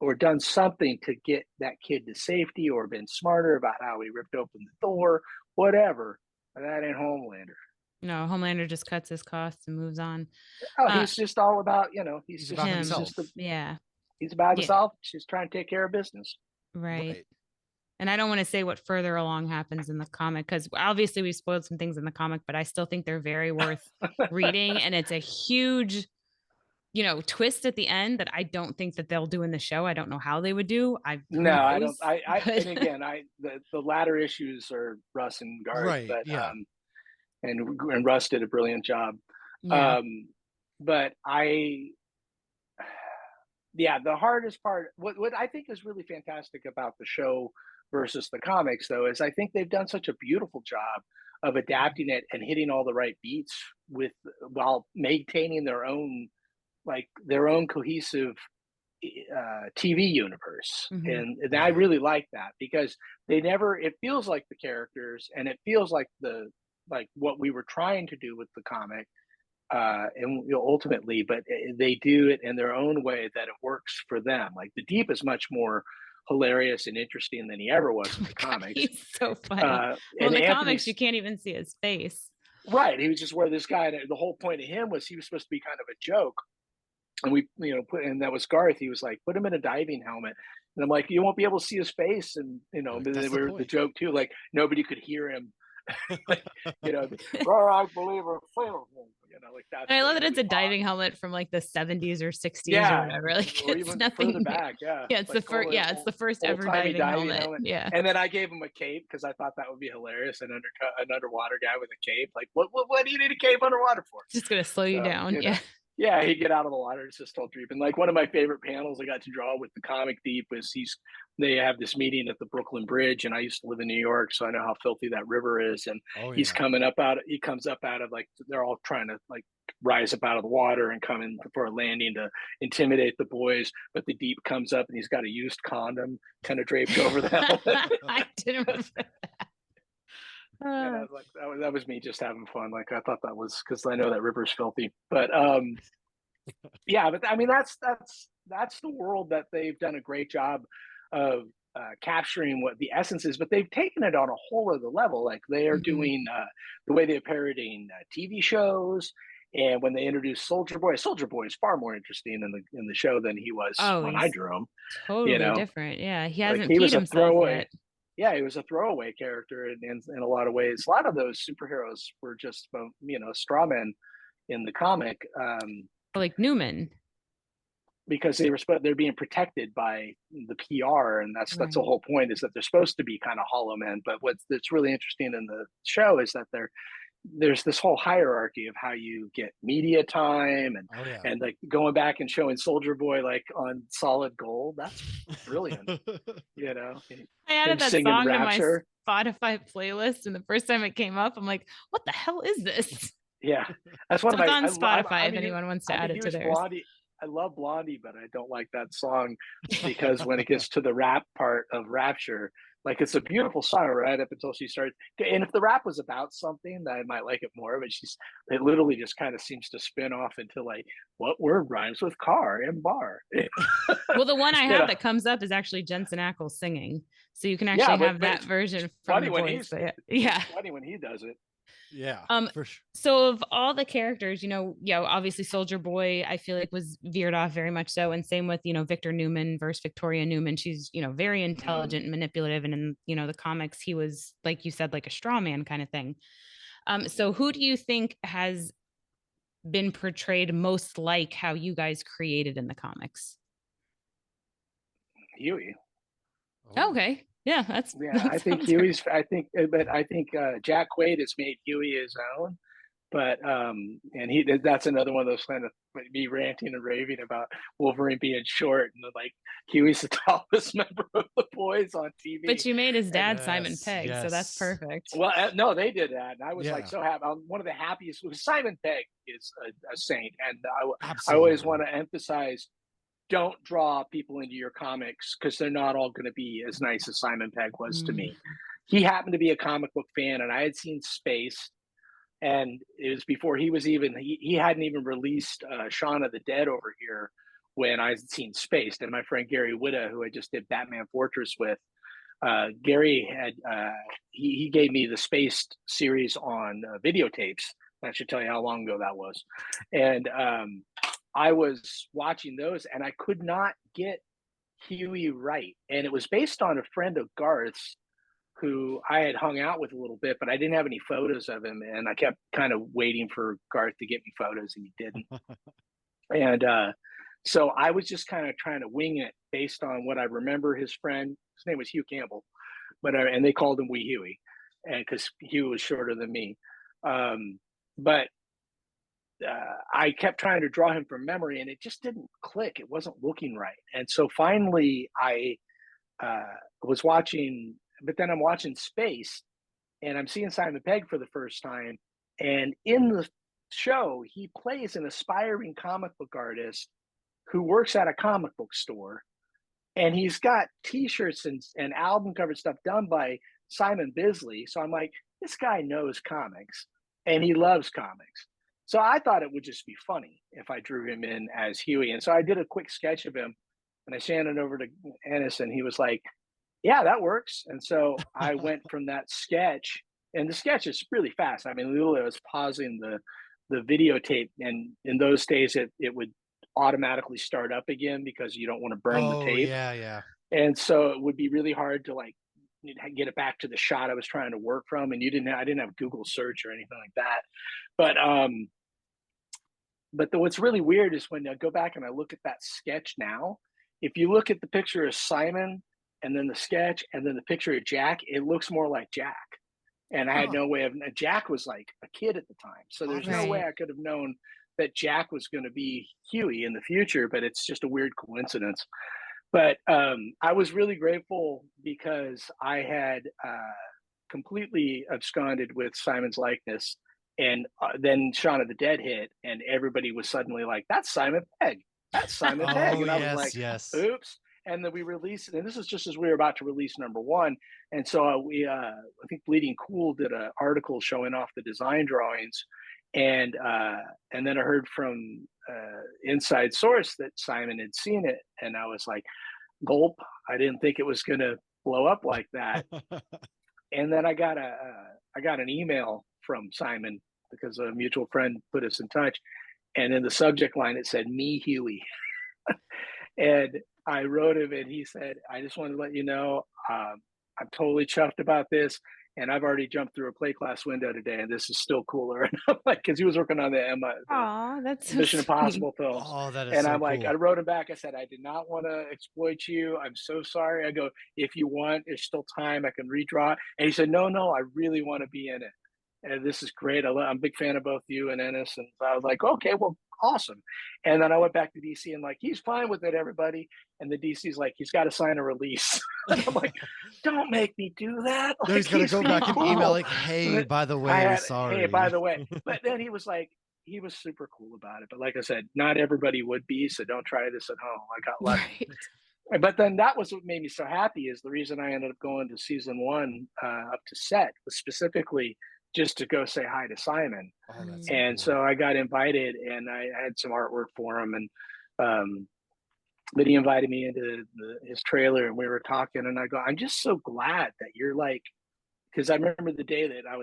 Or done something to get that kid to safety, or been smarter about how he ripped open the door, whatever. But that ain't Homelander. No, Homelander just cuts his costs and moves on. Oh, he's just all about, he's about himself. He's about himself. Just trying to take care of business. Right. And I don't want to say what further along happens in the comic, because obviously we spoiled some things in the comic, but I still think they're very worth reading. And it's a huge, twist at the end that I don't think that they'll do in the show. I don't know how they would do. I don't. And again, the latter issues are Russ and Garth, right? But yeah. And Russ did a brilliant job. Yeah. But the hardest part, what I think is really fantastic about the show versus the comics, though, is I think they've done such a beautiful job of adapting it and hitting all the right beats with while maintaining their own cohesive TV universe. And I really like that because it feels like the characters and it feels like what we were trying to do with the comic. And ultimately, but they do it in their own way that it works for them. Like the Deep is much more hilarious and interesting than he ever was in the comics. He's so funny. Well, in the comics, you can't even see his face. Right. He was just where this guy, the whole point of him was he was supposed to be kind of a joke. And we, and that was Garth. He was like, put him in a diving helmet. And I'm like, you won't be able to see his face. And, but the joke too, like nobody could hear him. Like, I believe her failed him. Like that. I love that it's a diving helmet from like the 70s or 60s or whatever. Like or it's even nothing further back. Yeah. Yeah, it's it's the first ever diving helmet. Yeah. And then I gave him a cape because I thought that would be hilarious. An underwater guy with a cape. Like, what do you need a cape underwater for? Just gonna slow you down. Yeah. Yeah, he'd get out of the water, it's just all drooping. Like one of my favorite panels I got to draw with the comic Deep was they have this meeting at the Brooklyn Bridge, and I used to live in New York, so I know how filthy that river is. And he comes up out of like they're all trying to like rise up out of the water and come in for a landing to intimidate the boys, but the Deep comes up and he's got a used condom kind of draped over the helmet. I didn't remember that. And I was like, that was me just having fun. Like I thought that was because I know that river's filthy, but yeah. But I mean, that's the world that they've done a great job of capturing what the essence is. But they've taken it on a whole other level. Like they are doing the way they're parodying TV shows. And when they introduced Soldier Boy is far more interesting in the show than he was when I drew him. Totally different. Yeah, he hasn't peed himself yet. Yeah, he was a throwaway character in a lot of ways. A lot of those superheroes were just, straw men in the comic. Like Newman. Because they're being protected by the PR, and that's the whole point, is that they're supposed to be kind of hollow men. But what's really interesting in the show is that there's this whole hierarchy of how you get media time and like going back and showing Soldier Boy like on solid gold. That's brilliant. I added that song Rapture to my Spotify playlist, and the first time it came up, I'm like, what the hell is this? Yeah, that's one of my. It's on Spotify if anyone wants to add it to theirs. I love Blondie, but I don't like that song because when it gets to the rap part of Rapture, like it's a beautiful song right up until she starts. And if the rap was about something, I might like it more. But it literally just kind of seems to spin off into like, what word rhymes with car and bar? Well, the one I have that comes up is actually Jensen Ackles singing, so you can actually have that version from the voice. It's funny when he does it. Yeah, for sure. So of all the characters, obviously Soldier Boy, I feel like was veered off very much so, and same with Victor Newman versus Victoria Newman. She's very intelligent and manipulative, and in the comics he was, like you said, like a straw man kind of thing. So who do you think has been portrayed most like how you guys created in the comics? Huey. Okay. Yeah, I think Huey's. I think Jack Quaid has made Huey his own, but and that's another one of those kind of me ranting and raving about Wolverine being short and like Huey's the tallest member of the boys on TV. But you made his dad Simon Pegg, so that's perfect. Well, no, they did that, and I was like so happy. One of the happiest was Simon Pegg is a saint, and I always want to emphasize. Don't draw people into your comics because they're not all going to be as nice as Simon Pegg was to me. He happened to be a comic book fan, and I had seen Spaced, and it was before he was he hadn't even released Shaun of the Dead over here when I had seen Spaced. And my friend Gary Whitta, who I just did Batman Fortress with, Gary had he gave me the Spaced series on videotapes. I should tell you how long ago that was, and I was watching those and I could not get Huey right. And it was based on a friend of Garth's who I had hung out with a little bit, but I didn't have any photos of him. And I kept kind of waiting for Garth to get me photos and he didn't. And so I was just kind of trying to wing it based on what I remember his friend, his name was Hugh Campbell, and they called him Wee Huey, and because Hugh was shorter than me. But I kept trying to draw him from memory and it just didn't click. It wasn't looking right. And so finally I was watching, but then I'm watching Space and I'm seeing Simon Pegg for the first time. And in the show, he plays an aspiring comic book artist who works at a comic book store, and he's got T-shirts and album cover stuff done by Simon Bisley. So I'm like, this guy knows comics, and he loves comics. So I thought it would just be funny if I drew him in as Huey. And so I did a quick sketch of him, and I sent it over to Ennis, and he was like, yeah, that works. And so I went from that sketch, and the sketch is really fast. I mean, literally, I was pausing the videotape, and in those days, it would automatically start up again because you don't want to burn the Oh tape. yeah. And so it would be really hard to like get it back to the shot I was trying to work from. And I didn't have Google search or anything like that. But what's really weird is when I go back and I look at that sketch now, if you look at the picture of Simon and then the sketch and then the picture of Jack, it looks more like Jack. And I had no way of, Jack was like a kid at the time. So there's no way I could have known that Jack was going to be Huey in the future, but it's just a weird coincidence. But I was really grateful because I had completely absconded with Simon's likeness. And then Shaun of the Dead hit, and everybody was suddenly like, that's Simon Pegg. That's Simon Pegg. And I was like, oops. And then we released, and this is just as we were about to release #1. And so I think Bleeding Cool did an article showing off the design drawings. And then I heard from inside source that Simon had seen it. And I was like, gulp. I didn't think it was going to blow up like that. And then I got an email from Simon because a mutual friend put us in touch. And in the subject line, it said, me, Huey. And I wrote him, and he said, I just wanted to let you know, I'm totally chuffed about this. And I've already jumped through a plate glass window today, and this is still cooler. And I'm like, because he was working on the that's Mission so Impossible films. Oh, that is and so I'm like, cool. I wrote him back. I said, I did not want to exploit you. I'm so sorry. I go, if you want, there's still time. I can redraw it. And he said, no, I really want to be in it. And this is great. I'm a big fan of both you and Ennis. And I was like, okay, well, awesome. And then I went back to DC and like, he's fine with it, everybody. And the DC's like, he's got to sign a release. And I'm like, don't make me do that. Like, he's gonna go back and email like, hey, by the way, sorry. Hey, by the way. But then he was like, he was super cool about it. But like I said, not everybody would be. So don't try this at home. I got lucky. Right. But then that was what made me so happy, is the reason I ended up going to season 1 up to set was specifically just to go say hi to Simon. Oh, that's and so cool. So I got invited, and I had some artwork for him, and but he invited me into his trailer, and we were talking, and I go, I'm just so glad that you're like, because I remember the day that I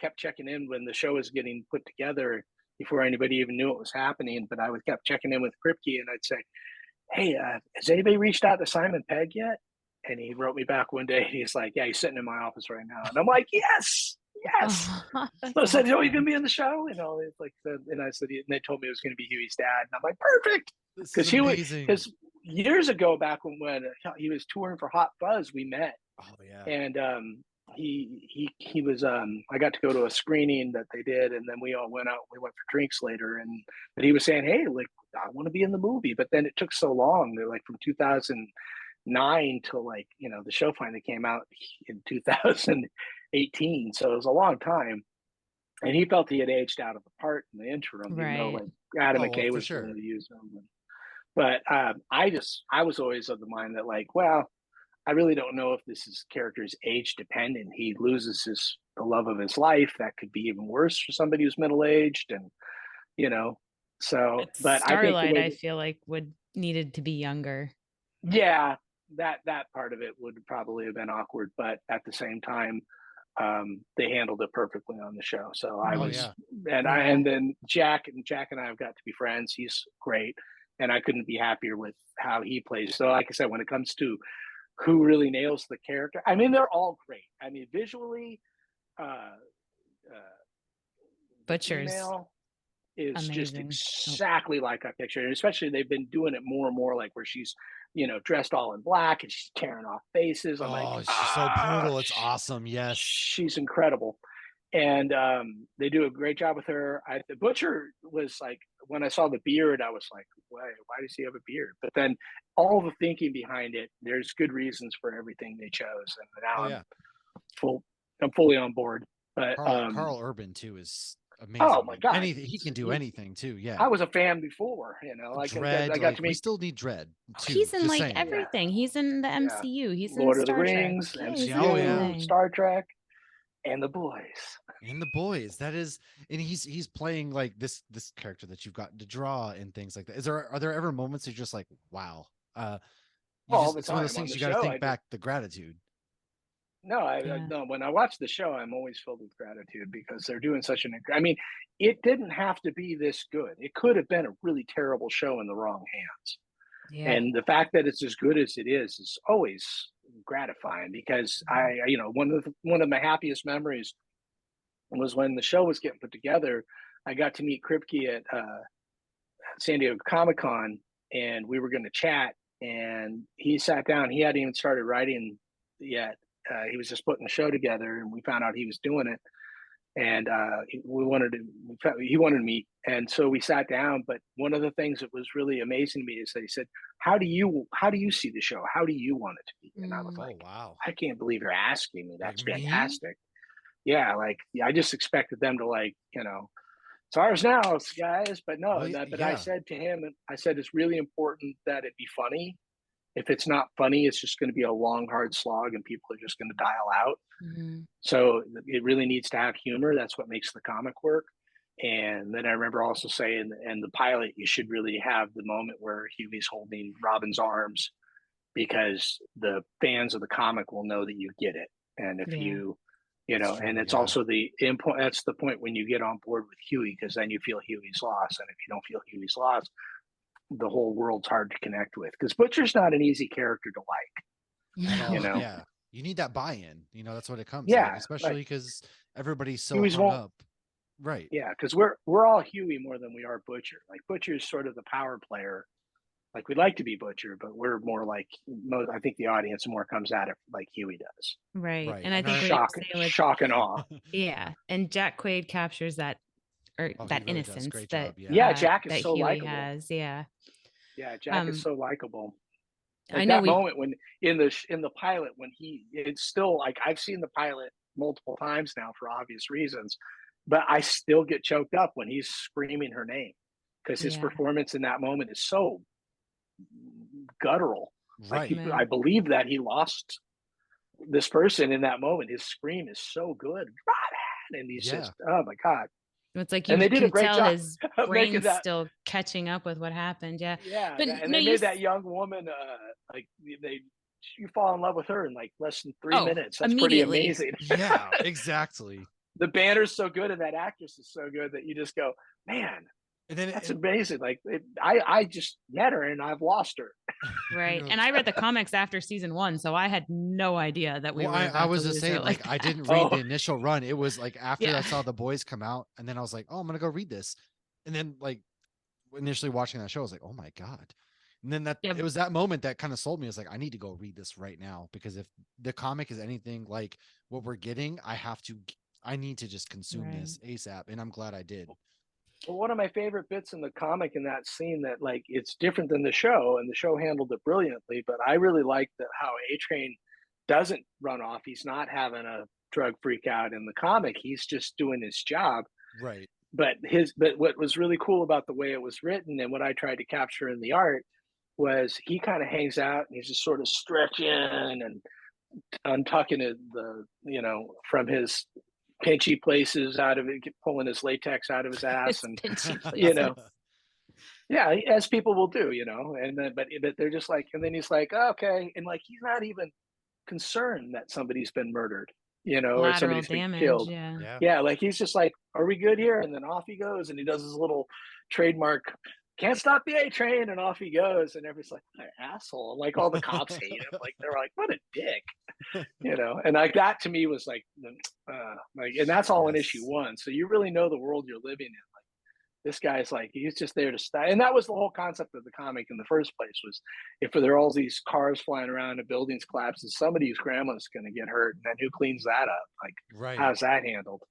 kept checking in when the show was getting put together before anybody even knew it was happening, but I kept checking in with Kripke, and I'd say, hey, has anybody reached out to Simon Pegg yet? And he wrote me back one day, and he's like, yeah, he's sitting in my office right now. And I'm like, yes. So I said, oh, you gonna be on the show? And all, it's like, and I said, and they told me it was gonna be Huey's dad. And I'm like, perfect. Because years ago, back when he was touring for Hot Fuzz, we met. Oh yeah. And he was I got to go to a screening that they did, and then we all went out. We went for drinks later, but he was saying, hey, like, I want to be in the movie. But then it took so long, like from 2009 till like, the show finally came out in 2018. So it was a long time. And he felt he had aged out of the part in the interim, even though like Adam McKay was going to use him. But I was always of the mind that like, well, I really don't know if this character is age dependent. He loses the love of his life. That could be even worse for somebody who's middle aged, and so. But Starlight, I feel like needed to be younger. Yeah, that part of it would probably have been awkward, but at the same time, they handled it perfectly on the show. So and then Jack and I have got to be friends. He's great, and I couldn't be happier with how he plays. So, like I said, when it comes to who really nails the character, I mean, they're all great. I mean, visually, Butcher's is amazing. Just exactly like I pictured it. Especially they've been doing it more and more, like where she's, dressed all in black and she's tearing off faces. I'm like, she's so brutal. It's awesome. Yes, she's incredible. And they do a great job with her. The Butcher was like, when I saw the beard, I was like, why does he have a beard? But then all the thinking behind it, there's good reasons for everything they chose. And now I'm full I'm fully on board. But Carl Urban too is amazing. oh my God, Anything he can do anything too. Yeah. I was a fan before, like Dread, I got like to we meet. still need Dread too. He's in Just like saying. everything. He's in the Yeah. MCU. He's Lord in of the Star Trek. Rings, Yeah, MCU, he's in Oh, yeah. everything. Star Trek, and the boys. And the boys. That is, and he's playing like this character that you've got to draw and things like that. Are there ever moments you're just like, wow? All the It's one of those time on things the you got to show, think back the gratitude. No, Yeah. no. When I watch the show, I'm always filled with gratitude because they're doing such an. I mean, it didn't have to be this good. It could have been a really terrible show in the wrong hands. Yeah. And the fact that it's as good as it is always gratifying because one of my happiest memories was when the show was getting put together. I got to meet Kripke at San Diego Comic-Con, and we were going to chat. And he sat down. He hadn't even started writing yet. He was just putting the show together, and we found out he was doing it. And he wanted to meet, and so we sat down. But one of the things that was really amazing to me is that he said, how do you see the show? How do you want it to be? And I was like, oh wow, I can't believe you're asking me. That's like fantastic. Yeah, I just expected them to it's ours now, guys. But no, but I said to him, I said it's really important that it be funny. If it's not funny, it's just going to be a long, hard slog, and people are just going to dial out. Mm-hmm. So it really needs to have humor. That's what makes the comic work. And then I remember also saying, in the pilot, you should really have the moment where Huey's holding Robin's arms, because the fans of the comic will know that you get it. And if and it's also that's the point when you get on board with Huey, because then you feel Huey's loss. And if you don't feel Huey's loss, the whole world's hard to connect with, because Butcher's not an easy character to like. Yeah, you need that buy-in. That's what it comes. Yeah, especially because everybody's so Huey's hung up. Right. Yeah, because we're all Huey more than we are Butcher. Like Butcher's sort of the power player. Like we'd like to be Butcher, but we're more like I think the audience more comes at it like Huey does. Right. And I think shock and awe. Yeah, and Jack Quaid captures that, or that really innocence that Jack is so likable. Yeah, Jack is so likable. Like I know that moment when in the pilot, when it's still like, I've seen the pilot multiple times now for obvious reasons, but I still get choked up when he's screaming her name, because his performance in that moment is so guttural. Right. Like I believe that he lost this person in that moment. His scream is so good, and he's just, oh my God. It's like you can tell his brain's still catching up with what happened. Yeah. But and they made that young woman you fall in love with her in like less than 3 minutes. That's pretty amazing. Yeah, exactly. The banner's so good, and that actress is so good that you just go, man, and then that's amazing. Like I just met her and I've lost her. Right. And I read the comics after season 1, so I had no idea that we were. I was just saying, like I didn't read the initial run. It was like after I saw the boys come out, and then I was like, oh, I'm gonna go read this. And then like initially watching that show, I was like, oh my God. And then it was that moment that kind of sold me. I was like, I need to go read this right now, because if the comic is anything like what we're getting, I need to just consume this ASAP. And I'm glad I did. Well, one of my favorite bits in the comic, in that scene, that like it's different than the show, and the show handled it brilliantly, but I really like that how A-Train doesn't run off. He's not having a drug freak out in the comic. He's just doing his job. Right. But what was really cool about the way it was written, and what I tried to capture in the art, was he kind of hangs out and he's just sort of stretching and untucking from his pinchy places out of it, pulling his latex out of his ass, and as people will do, and then but they're just like, and then he's like, oh, okay, and like he's not even concerned that somebody's been murdered, or somebody's been killed. Like he's just like, are we good here? And then off he goes, and he does his little trademark, can't stop the A-Train, and off he goes, and everybody's like, an asshole. Like all the cops hate him. Like they're like, what a dick, And like that to me was like, and that's all in issue 1. So you really know the world you're living in. Like this guy's like, he's just there to stay. And that was the whole concept of the comic in the first place, was if there are all these cars flying around and buildings collapsing, somebody's grandma's going to get hurt, and then who cleans that up? Like, how's that handled?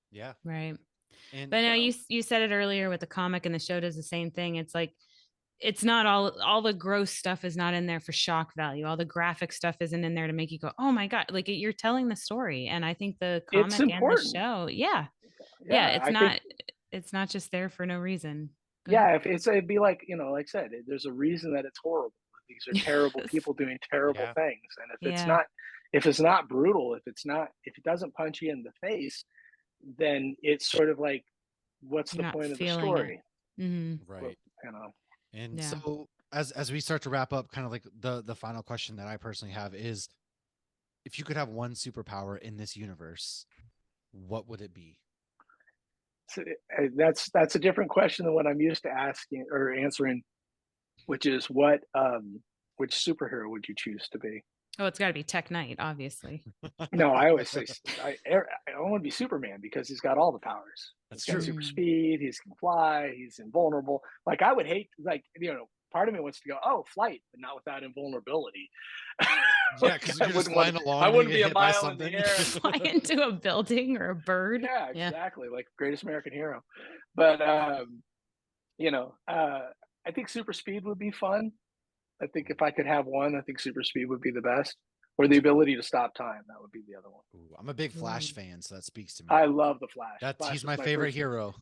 Yeah. Right. But now you said it earlier with the comic, and the show does the same thing. It's like it's not all the gross stuff is not in there for shock value. All the graphic stuff isn't in there to make you go, oh my God, like you're telling the story. And I think the It's comic and the important. show, yeah. Yeah, I think It's not just there for no reason. Go ahead. yeah, if it'd be like, like I said, there's a reason that it's horrible. These are terrible Yes. people doing terrible Yeah. things. And Yeah. if it's not brutal, if it doesn't punch you in the face, then it's sort of like, what's You're the not point of the feeling it. story? Well, Right. And Yeah. so as we start to wrap up, kind of like the final question that I personally have is, if you could have one superpower in this universe, what would it be? So that's a different question than what I'm used to asking or answering, which is which superhero would you choose to be? Oh, it's got to be Tech Knight, obviously. No, I always say I want to be Superman because he's got all the powers. That's He's got true. super speed. He can fly. He's invulnerable. Like I would hate, like part of me wants to go, oh, flight, but not without invulnerability. Yeah, because you're just flying along. I and wouldn't you be get a hit by mile in the something. air. Fly into a building or a bird. Yeah, exactly. Like greatest American hero. But I think super speed would be fun. I think if I could have one, I think super speed would be the best. Or the ability to stop time. That would be the other one. Ooh, I'm a big Flash fan, so that speaks to me. I love the Flash. He's my favorite hero.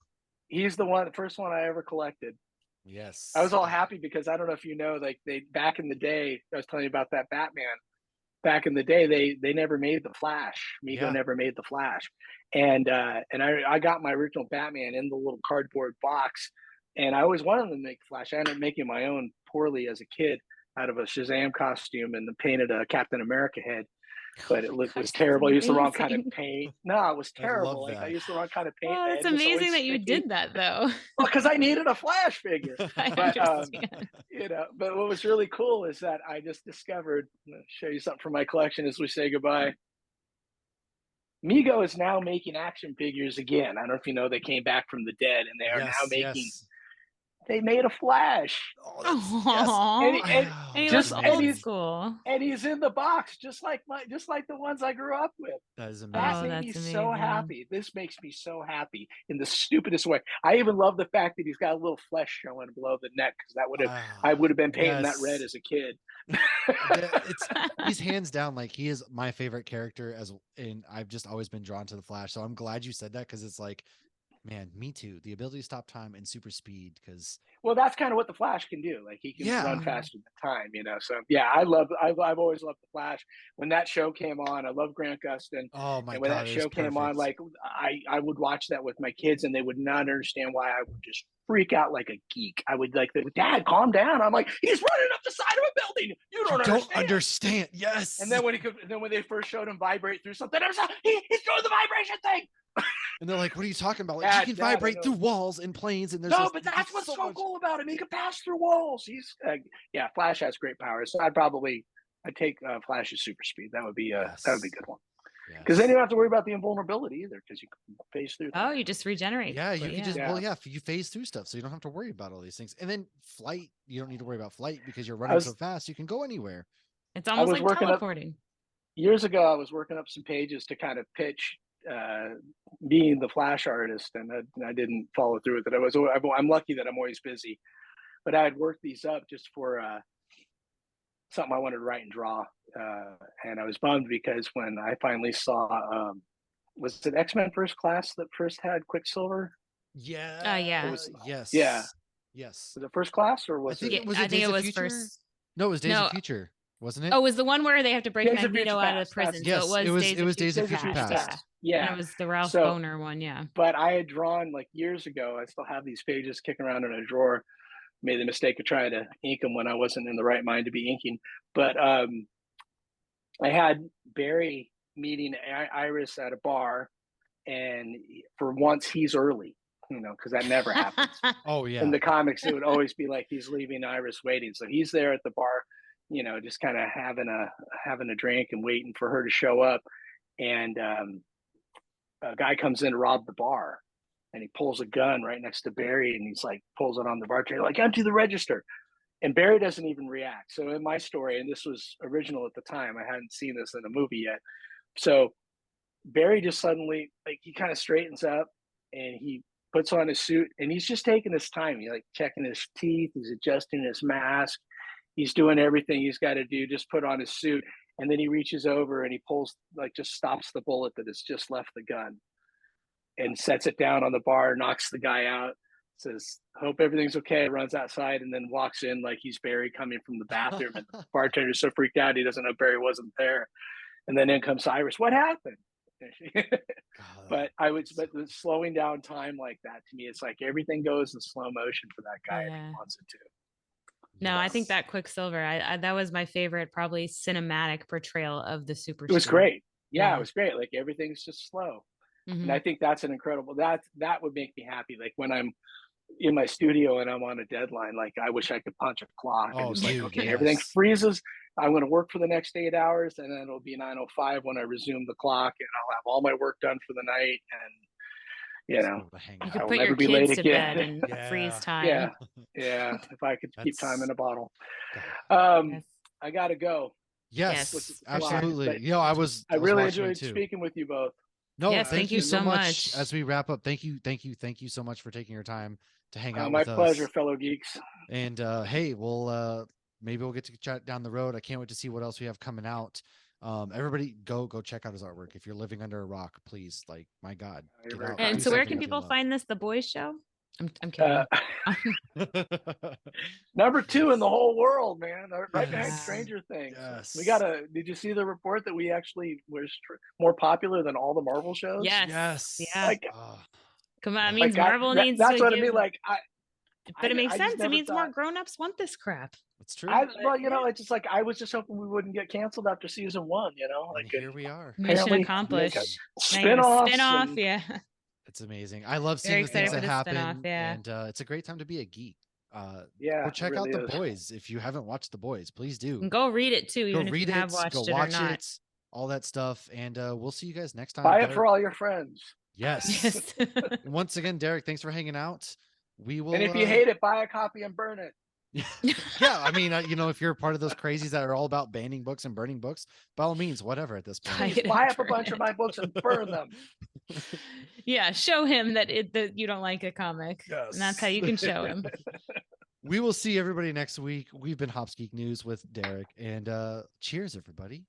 He's the first one I ever collected. Yes. I was all happy because I don't know if you know, like they back in the day, I was telling you about that Batman. Back in the day, they never made the Flash. Mego never made the Flash, and I got my original Batman in the little cardboard box, and I always wanted to make Flash. I ended up making my own poorly as a kid out of a Shazam costume and painted a Captain America head. But it was terrible. I used the wrong kind of paint. No, it was terrible. Like I used the wrong kind of paint. Oh, it's amazing that you did that, though. Well, because I needed a Flash figure. I But understand. but what was really cool is that I just discovered. I'm gonna show you something from my collection as we say goodbye. Mego is now making action figures again. I don't know if you know, they came back from the dead and they are now making. They made a Flash. Oh, and he just looks old school. And he's in the box, just like the ones I grew up with. That is amazing. That made me so happy. This makes me so happy in the stupidest way. I even love the fact that he's got a little flesh showing below the neck, because I would have been painting that red as a kid. He's hands down, like, he is my favorite character, and I've just always been drawn to the Flash. So I'm glad you said that, because it's like, man, me too. The ability to stop time and super speed, because that's kind of what the Flash can do. Like he can run faster than time, So yeah, I've always loved the Flash. When that show came on, I love Grant Gustin. Oh my God! And when that show came on, like I would watch that with my kids, and they would not understand why I would just freak out like a geek. I would like, Dad, calm down. I'm like, he's running up the side of a building. You don't understand. Yes. And then when they first showed him vibrate through something, he's doing the vibration thing. And they're like, what are you talking about? Like, he can vibrate through walls and planes, and there's but that's what's so cool about him. He can pass through walls. He's Flash has great powers. So I'd take Flash's super speed. That would be a good one. Because then you don't have to worry about the invulnerability either, because you can phase through. Oh, you just regenerate. Yeah, you can just you phase through stuff, so you don't have to worry about all these things. And then flight, you don't need to worry about flight because you're running so fast, you can go anywhere. It's almost like teleporting. Years ago, I was working up some pages to kind of pitch being the Flash artist, and I didn't follow through with it. I'm lucky that I'm always busy, but I had worked these up just for something I wanted to write and draw, and I was bummed because when I finally saw, was it X-Men First Class that first had Quicksilver? Yeah. Yeah. Yes. Yeah. Yes. Was it First Class or was it? I think it was first. No, it was Days of Future. Wasn't it? Oh, it was the one where they have to break Magneto out of the prison. Yes, so it was Days of Future Past. Yeah, and it was the Ralph Boner one. Yeah, but I had drawn like years ago. I still have these pages kicking around in a drawer. Made the mistake of trying to ink them when I wasn't in the right mind to be inking. But I had Barry meeting Iris at a bar, and for once he's early. Because that never happens. Oh yeah. In the comics, it would always be like he's leaving Iris waiting. So he's there at the bar, just kind of having a drink and waiting for her to show up. And a guy comes in to rob the bar, and he pulls a gun right next to Barry, and he's like, pulls it on the bartender, like, empty the register. And Barry doesn't even react. So in my story, and this was original at the time, I hadn't seen this in a movie yet. So Barry just suddenly, like, he kind of straightens up, and he puts on his suit, and he's just taking his time. He's like checking his teeth, he's adjusting his mask, he's doing everything he's got to do, just put on his suit. And then he reaches over and he pulls, like, just stops the bullet that has just left the gun and sets it down on the bar, knocks the guy out, says, "Hope everything's okay," runs outside, and then walks in like he's Barry coming from the bathroom. And the bartender's so freaked out he doesn't know Barry wasn't there. And then in comes Iris. "What happened?" But the slowing down time like that, to me, it's like everything goes in slow motion for that guy if he wants it to. No, I think that Quicksilver, I that was my favorite, probably cinematic portrayal of the super. It was student. great. Yeah, it was great. Like everything's just slow. And I think that's an incredible, that would make me happy. Like when I'm in my studio and I'm on a deadline, like I wish I could punch a clock and just like, okay, everything freezes. I'm going to work for the next 8 hours, and then it'll be 9:05 when I resume the clock, and I'll have all my work done for the night. And you know, you could put your kids to bed and freeze time. Yeah. If I could keep time in a bottle. I gotta go. Yes, absolutely. You know, I really enjoyed speaking with you both. No, thank you so much. As we wrap up, thank you so much for taking your time to hang out with us. My pleasure, fellow geeks. And hey, maybe we'll get to chat down the road. I can't wait to see what else we have coming out. Everybody go check out his artwork. If you're living under a rock, please, like, my God. Get out, and so where can people find this? The Boys Show? I'm kidding. Number 2 in the whole world, man. Right behind Stranger Things. Yes. Did you see the report that we actually were more popular than all the Marvel shows? Yes. Yeah. Like, come on, it means Marvel needs that's to what I mean. Like, but it makes sense. It means more grown-ups want this crap. It's true. Well, you know, it's just like I was just hoping we wouldn't get canceled after season 1. You know, like here we are. Mission accomplished. Spin-off. Yeah. It's amazing. I love seeing the things that happen, and it's a great time to be a geek. Go check out The Boys if you haven't watched The Boys. Please do. And go read it too, even if you have watched it or not. All that stuff, and we'll see you guys next time. Buy it for all your friends. Yes. Once again, Darick, thanks for hanging out. We will. And if you hate it, buy a copy and burn it. Yeah, I mean, you know, if you're part of those crazies that are all about banning books and burning books, by all means, whatever. At this point, buy up a bunch of my books and burn them. Yeah, show him that you don't like a comic. Yes. And that's how you can show him. We will see everybody next week. We've been Hops Geek News with Darick, and cheers, everybody.